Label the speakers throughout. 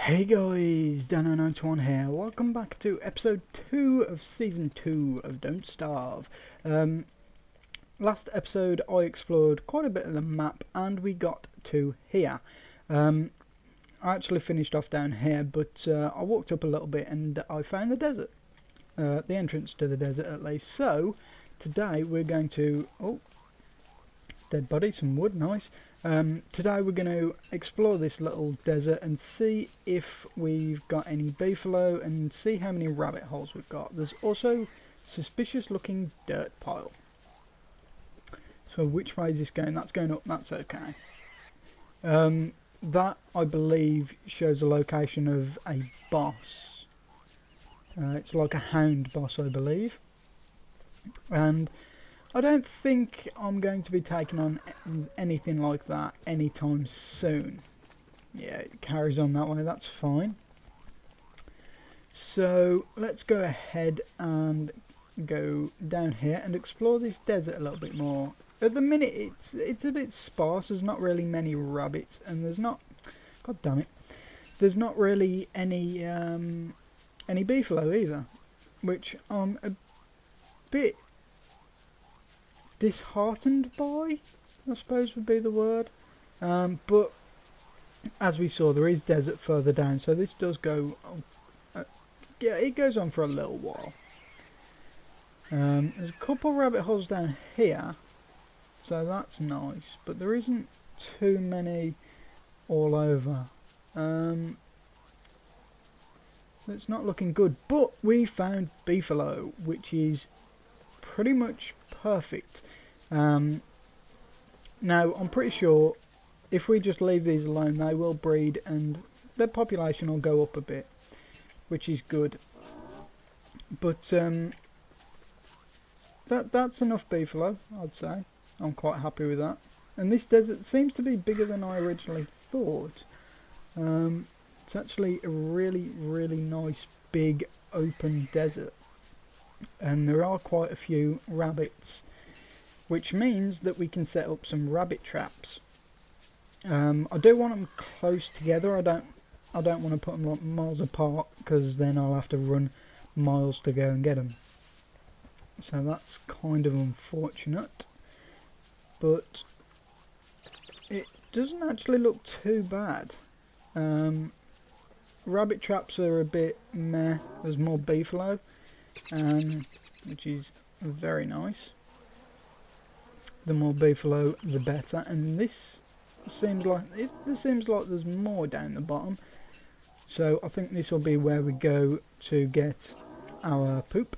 Speaker 1: Hey guys, Dan91 here. Welcome back to episode 2 of season 2 of Don't Starve. Last episode I explored quite a bit of the map and we got to here. I actually finished off down here, but I walked up a little bit and I found the desert. The entrance to the desert at least. So today we're going to... Oh, dead body, some wood, nice. Today we're going to explore this little desert and see if we've got any beefalo and see how many rabbit holes we've got. There's also suspicious looking dirt pile. So which way is this going? That's going up, that's okay. That I believe shows the location of a boss. It's like a hound boss, I believe. And I don't think I'm going to be taking on anything like that anytime soon. Yeah, it carries on that way, that's fine. So let's go ahead and go down here and explore this desert a little bit more. At the minute it's a bit sparse, there's not really many rabbits and there's not, god damn it, there's not really any beefalo either, which I'm a bit disheartened by, I suppose would be the word. But as we saw, there is desert further down, so this does go yeah, it goes on for a little while. There's a couple rabbit holes down here, so that's nice, but there isn't too many all over. It's not looking good, but we found beefalo, which is pretty much perfect. Now I'm pretty sure if we just leave these alone they will breed and their population will go up a bit, which is good. But that's enough beefalo, I'd say. I'm quite happy with that. And this desert seems to be bigger than I originally thought. It's actually a really nice big open desert. And there are quite a few rabbits, which means that we can set up some rabbit traps. I do want them close together. I don't want to put them like miles apart, because then I'll have to run miles to go and get them. So that's kind of unfortunate, but it doesn't actually look too bad. Rabbit traps are a bit meh. There's more beefalo. Which is very nice. The more beefalo the better, and this seems like there's more down the bottom, so I think this will be where we go to get our poop.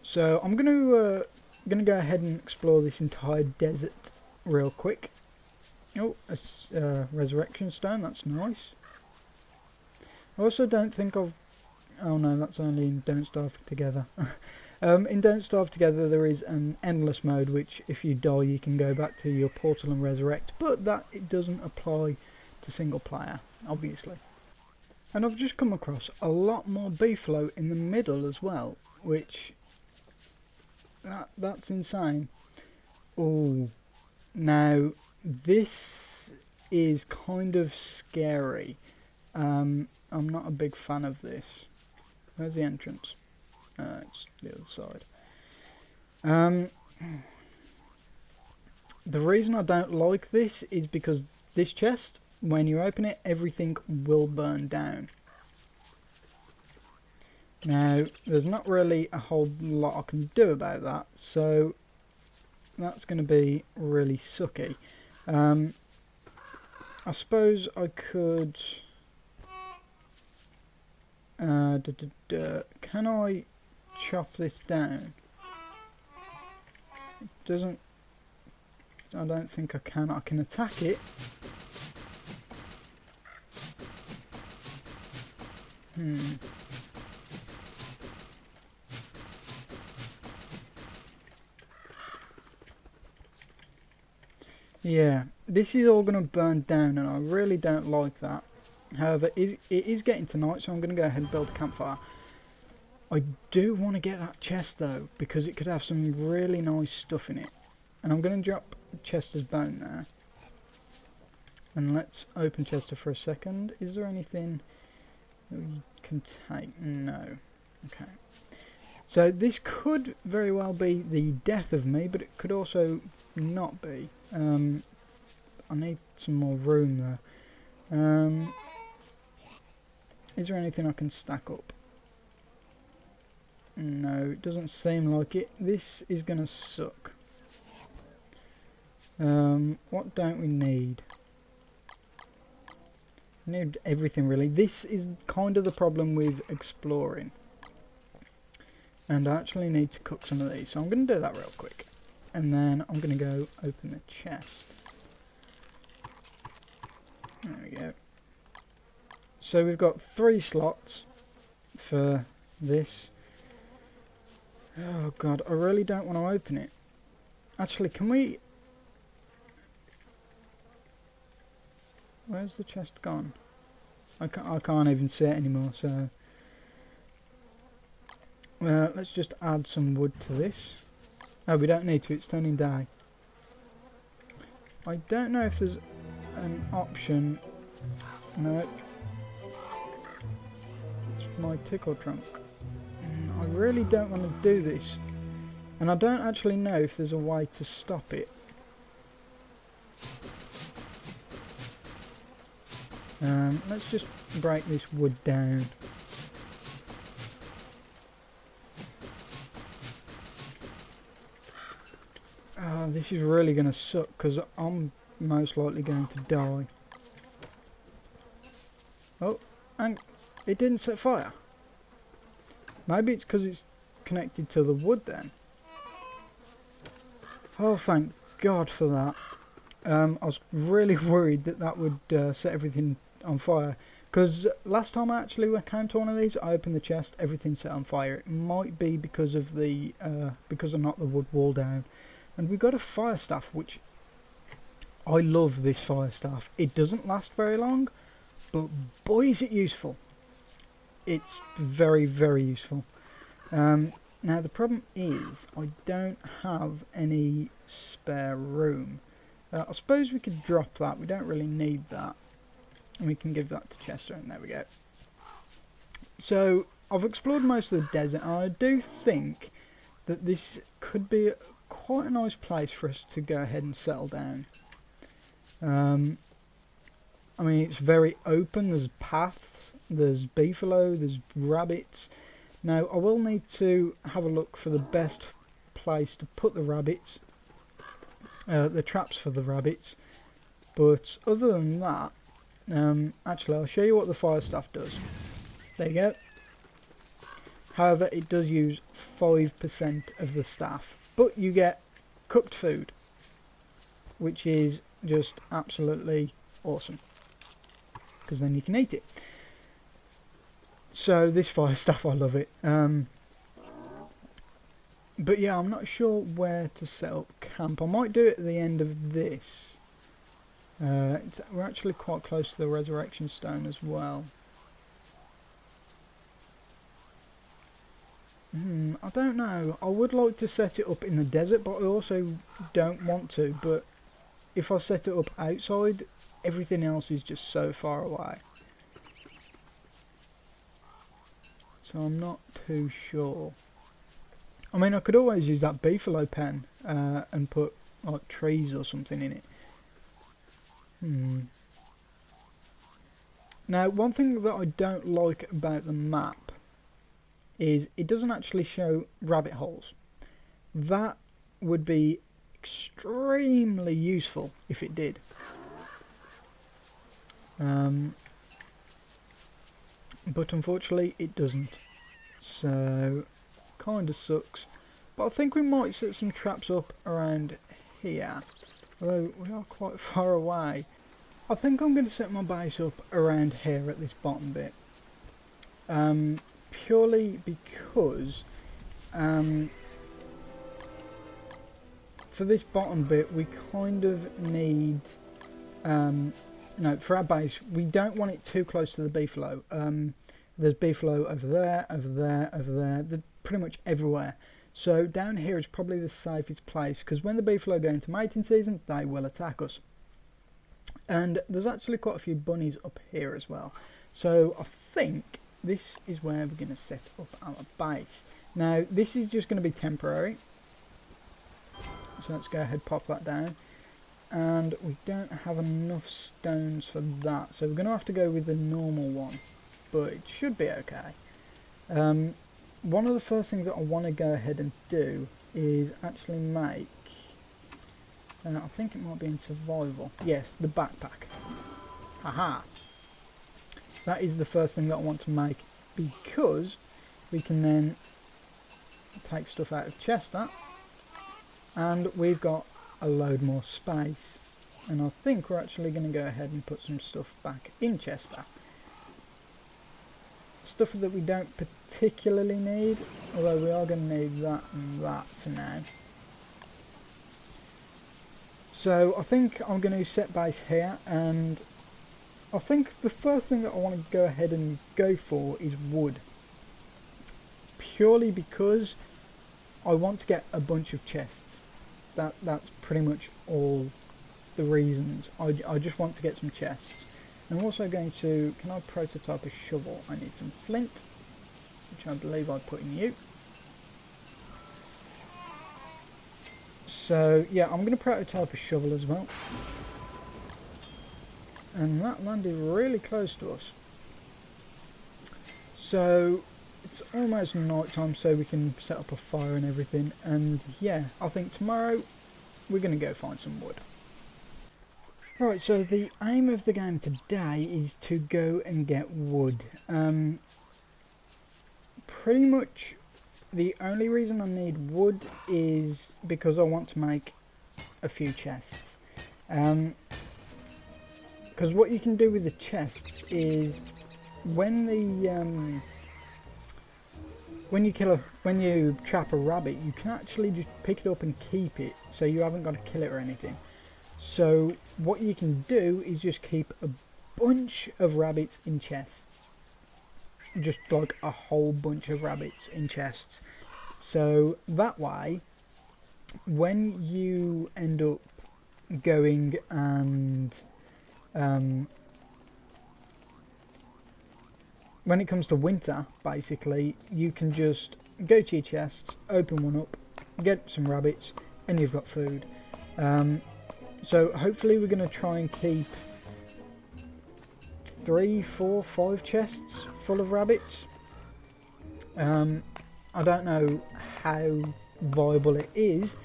Speaker 1: So I'm gonna go ahead and explore this entire desert real quick. Oh, a resurrection stone, that's nice. I also don't think I've... Oh no, that's only in Don't Starve Together. In Don't Starve Together there is an endless mode, which if you die you can go back to your portal and resurrect, but that it doesn't apply to single player, obviously. And I've just come across a lot more beefalo in the middle as well, which... that's insane. Oh, now this is kind of scary. I'm not a big fan of this. Where's the entrance? It's the other side. The reason I don't like this is because this chest, when you open it, everything will burn down. Now, there's not really a whole lot I can do about that, so that's going to be really sucky. I suppose I could... can I chop this down? It doesn't... I don't think I can. I can attack it. Yeah, this is all going to burn down and I really don't like that. However, it is getting to night, so I'm going to go ahead and build a campfire. I do want to get that chest though, because it could have some really nice stuff in it. And I'm going to drop Chester's bone there. And let's open Chester for a second. Is there anything that we can take? No. Okay. So this could very well be the death of me, but it could also not be. I need some more room there. Is there anything I can stack up? No, it doesn't seem like it. This is going to suck. What don't we need? We need everything really. This is kind of the problem with exploring. And I actually need to cook some of these, so I'm going to do that real quick. And then I'm going to go open the chest. There we go. So we've got 3 slots for this. Oh god, I really don't want to open it. Actually, can we... Where's the chest gone? I can't even see it anymore, so... let's just add some wood to this. Oh, we don't need to, it's turning day. I don't know if there's an option... No. It's my tickle trunk. I really don't want to do this. And I don't actually know if there's a way to stop it. Let's just break this wood down. Oh, this is really going to suck because I'm most likely going to die. Oh, and it didn't set fire. Maybe it's because it's connected to the wood then. Oh, thank God for that. I was really worried that that would set everything on fire. Because last time I actually came to one of these, I opened the chest, everything set on fire. It might be because of the because I knocked the wood wall down. And we got a fire staff, which I love this fire staff. It doesn't last very long, but boy is it useful. It's very, very useful. Now the problem is I don't have any spare room. I suppose we could drop that. We don't really need that. And we can give that to Chester, and there we go. So I've explored most of the desert, and I do think that this could be quite a nice place for us to go ahead and settle down. I mean, it's very open. There's paths, there's beefalo, there's rabbits. Now I will need to have a look for the best place to put the rabbits, the traps for the rabbits. But other than that, actually I'll show you what the fire staff does. There you go. However, it does use 5% of the staff, but you get cooked food, which is just absolutely awesome, because then you can eat it. So this fire staff, I love it. But yeah, I'm not sure where to set up camp. I might do it at the end of this. We're actually quite close to the resurrection stone as well. I don't know. I would like to set it up in the desert, but I also don't want to. But if I set it up outside, everything else is just so far away. So I'm not too sure. I mean, I could always use that beefalo pen and put like trees or something in it. Now, one thing that I don't like about the map is it doesn't actually show rabbit holes. That would be extremely useful if it did. But unfortunately it doesn't, so kinda sucks. But I think we might set some traps up around here, although we are quite far away. I think I'm going to set my base up around here at this bottom bit, purely because for this bottom bit we kind of need no, for our base we don't want it too close to the beefalo. There's beefalo over there, over there, over there. They're pretty much everywhere. So down here is probably the safest place, because when the beefalo go into mating season, they will attack us. And there's actually quite a few bunnies up here as well. So I think this is where we're going to set up our base. Now this is just going to be temporary. So let's go ahead and pop that down. And we don't have enough stones for that. So we're going to have to go with the normal one. But it should be okay. One of the first things that I want to go ahead and do is actually make, I think it might be in survival. Yes, the backpack. Haha. That is the first thing that I want to make, because we can then take stuff out of Chester and we've got a load more space. And I think we're actually going to go ahead and put some stuff back in Chester. Stuff that we don't particularly need, although we are going to need that and that for now. So I think I'm going to set base here, and I think the first thing that I want to go ahead and go for is wood. Purely because I want to get a bunch of chests. That's pretty much all the reasons. I just want to get some chests. I'm also going to, can I prototype a shovel? I need some flint, which I believe I put in you. So yeah, I'm going to prototype a shovel as well. And that landed really close to us. So it's almost night time, so we can set up a fire and everything. And yeah, I think tomorrow we're going to go find some wood. Right, so the aim of the game today is to go and get wood. Pretty much the only reason I need wood is because I want to make a few chests. Because what you can do with the chests is when you trap a rabbit, you can actually just pick it up and keep it, so you haven't got to kill it or anything. So what you can do is just keep a bunch of rabbits in chests. Just like a whole bunch of rabbits in chests. So that way, when you end up going and when it comes to winter, basically, you can just go to your chests, open one up, get some rabbits, and you've got food. So hopefully we're going to try and keep 3, 4, 5 chests full of rabbits. I don't know how viable it is,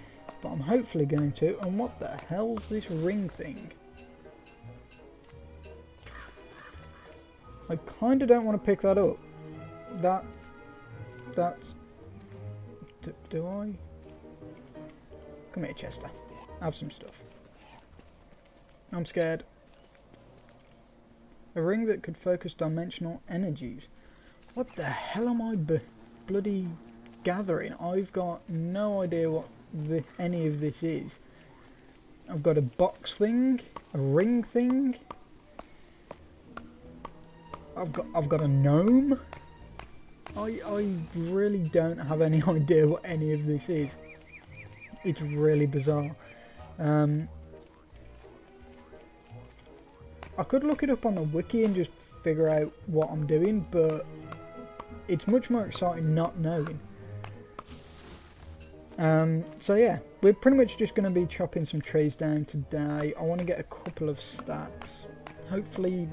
Speaker 1: but I'm hopefully going to. And what the hell's this ring thing? I kind of don't want to pick that up. That's... Do I? Come here, Chester. Have some stuff. I'm scared. A ring that could focus dimensional energies. What the hell am I bloody gathering? I've got no idea what any of this is. I've got a box thing, a ring thing. I've got a gnome. I really don't have any idea what any of this is. It's really bizarre. I could look it up on the wiki and just figure out what I'm doing, but it's much more exciting not knowing. So yeah, we're pretty much just going to be chopping some trees down today. I want to get a couple of stacks, hopefully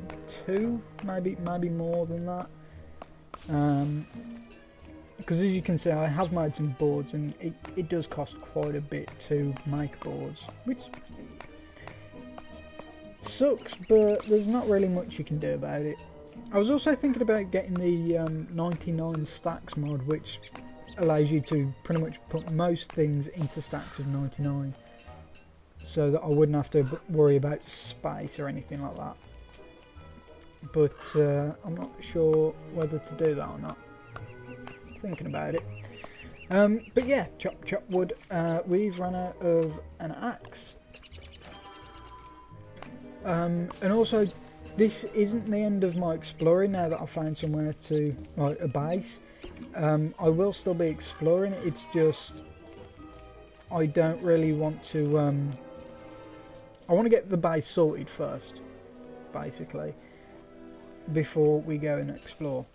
Speaker 1: 2, maybe more than that. Because as you can see, I have made some boards, and it does cost quite a bit to make boards, which sucks, but there's not really much you can do about it. I was also thinking about getting the 99 stacks mod, which allows you to pretty much put most things into stacks of 99, so that I wouldn't have to worry about space or anything like that. But I'm not sure whether to do that or not. Thinking about it. But yeah, chop wood. We've run out of an axe. And also, this isn't the end of my exploring now that I've found somewhere to, like, a base. I will still be exploring. It's just I don't really want to I want to get the base sorted first, basically, before we go and explore.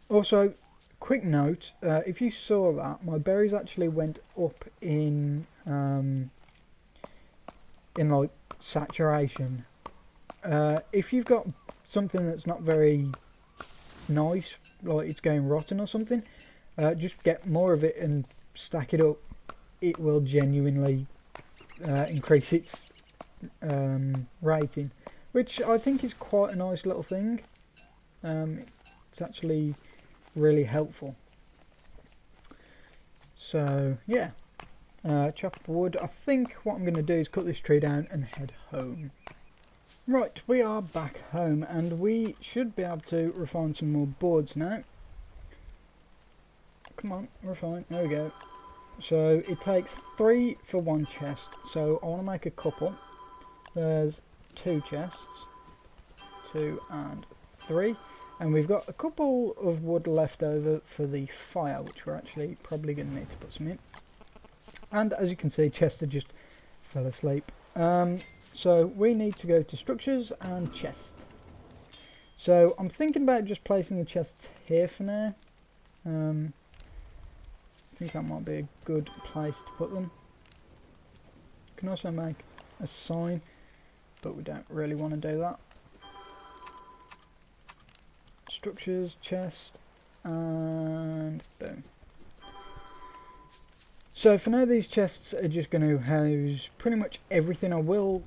Speaker 1: Also, quick note, if you saw that, my berries actually went up in like saturation. If you've got something that's not very nice, like it's going rotten or something, just get more of it and stack it up. It will genuinely increase its rating, which I think is quite a nice little thing. It's actually really helpful. So yeah, chop wood. I think what I'm going to do is cut this tree down and head home. Right, we are back home and we should be able to refine some more boards now. Come on, refine, there we go. So it takes 3 for one chest, so I want to make a couple. There's 2 chests, 2 and 3. And we've got a couple of wood left over for the fire, which we're actually probably going to need to put some in. And as you can see, Chester just fell asleep. So we need to go to structures and chest. So I'm thinking about just placing the chests here for now. I think that might be a good place to put them. Can also make a sign, but we don't really want to do that. Structures, chest, and boom. So for now these chests are just going to house pretty much everything. I will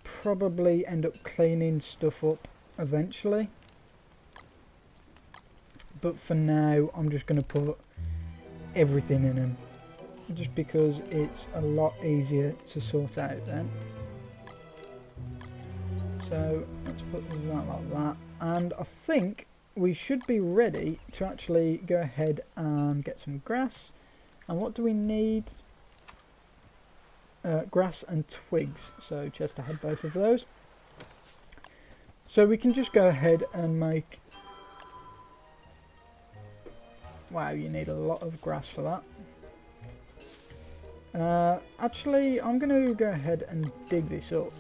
Speaker 1: probably end up cleaning stuff up eventually, but for now I'm just going to put everything in them, just because it's a lot easier to sort out then. So let's put that like that, and I think we should be ready to actually go ahead and get some grass. And what do we need? Grass and twigs. So Chester had both of those. So we can just go ahead and make... Wow, you need a lot of grass for that. Actually, I'm going to go ahead and dig this up.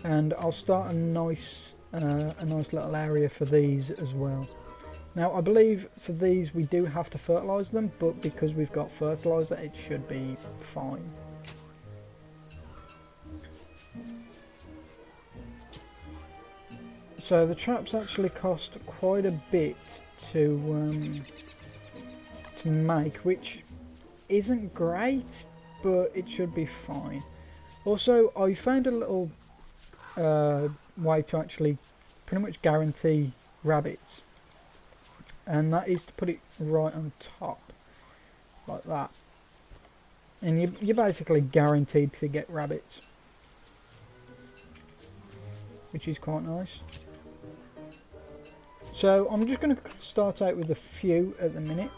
Speaker 1: And I'll start a nice little area for these as well. Now I believe for these we do have to fertilise them, but because we've got fertiliser it should be fine. So the traps actually cost quite a bit to make, which isn't great, but it should be fine. Also, I found a little way to actually pretty much guarantee rabbits, and that is to put it right on top like that, and you're basically guaranteed to get rabbits, which is quite nice. So I'm just going to start out with a few at the minute,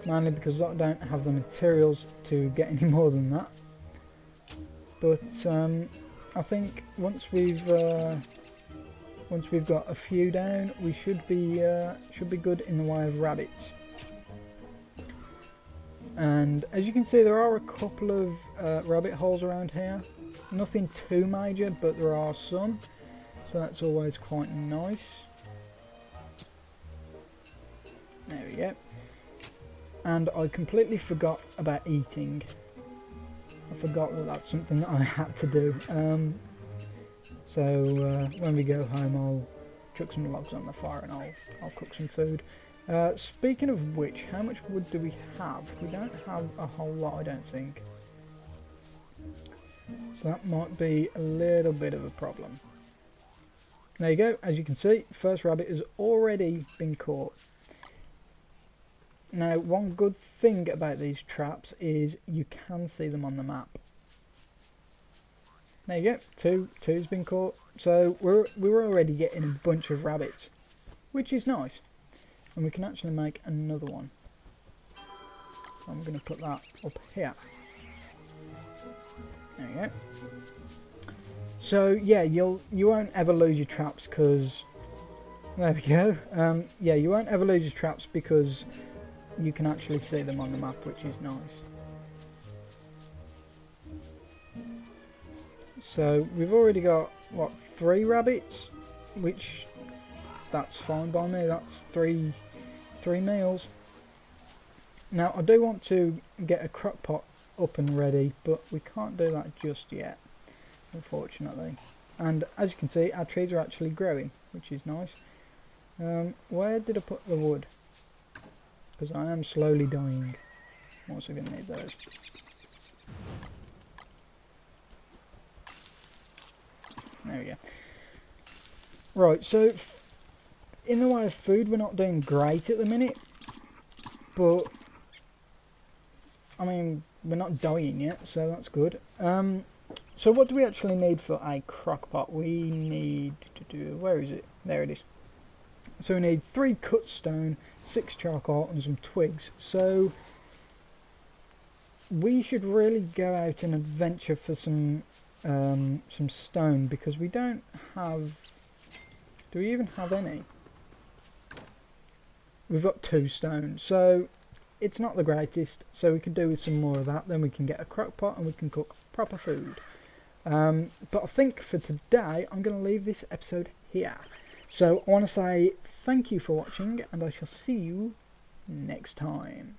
Speaker 1: mainly because I don't have the materials to get any more than that, but I think once we've got a few down, we should be good in the way of rabbits. And as you can see, there are a couple of rabbit holes around here. Nothing too major, but there are some, so that's always quite nice. There we go. And I completely forgot about eating. I forgot that that's something that I had to do. So when we go home, I'll chuck some logs on the fire and I'll cook some food. Speaking of which, how much wood do we have? We don't have a whole lot, I don't think. So that might be a little bit of a problem. There you go. As you can see, first rabbit has already been caught. Now, one good thing about these traps is you can see them on the map. There you go, two's been caught. So we were already getting a bunch of rabbits, which is nice. And we can actually make another one. So I'm going to put that up here. There you go. So yeah, you won't ever lose your traps, because there we go. Yeah, you won't ever lose your traps because you can actually see them on the map, which is nice. So we've already got, what, 3 rabbits, which that's fine by me. That's three meals. Now I do want to get a crock pot up and ready, but we can't do that just yet, unfortunately. And as you can see, our trees are actually growing, which is nice. Where did I put the wood? Because I am slowly dying. I'm also going to need those. There we go. Right, so in the way of food, we're not doing great at the minute, but I mean, we're not dying yet, so that's good. So what do we actually need for a crock pot? We need to do, where is it? There it is. So we need 3 cut stone, 6 charcoal and some twigs. So we should really go out and adventure for some stone, because we don't have, do we even have any? We've got 2 stone, so it's not the greatest. So we could do with some more of that, then we can get a crock pot and we can cook proper food. But I think for today I'm going to leave this episode here. So I want to say thank you for watching, and I shall see you next time.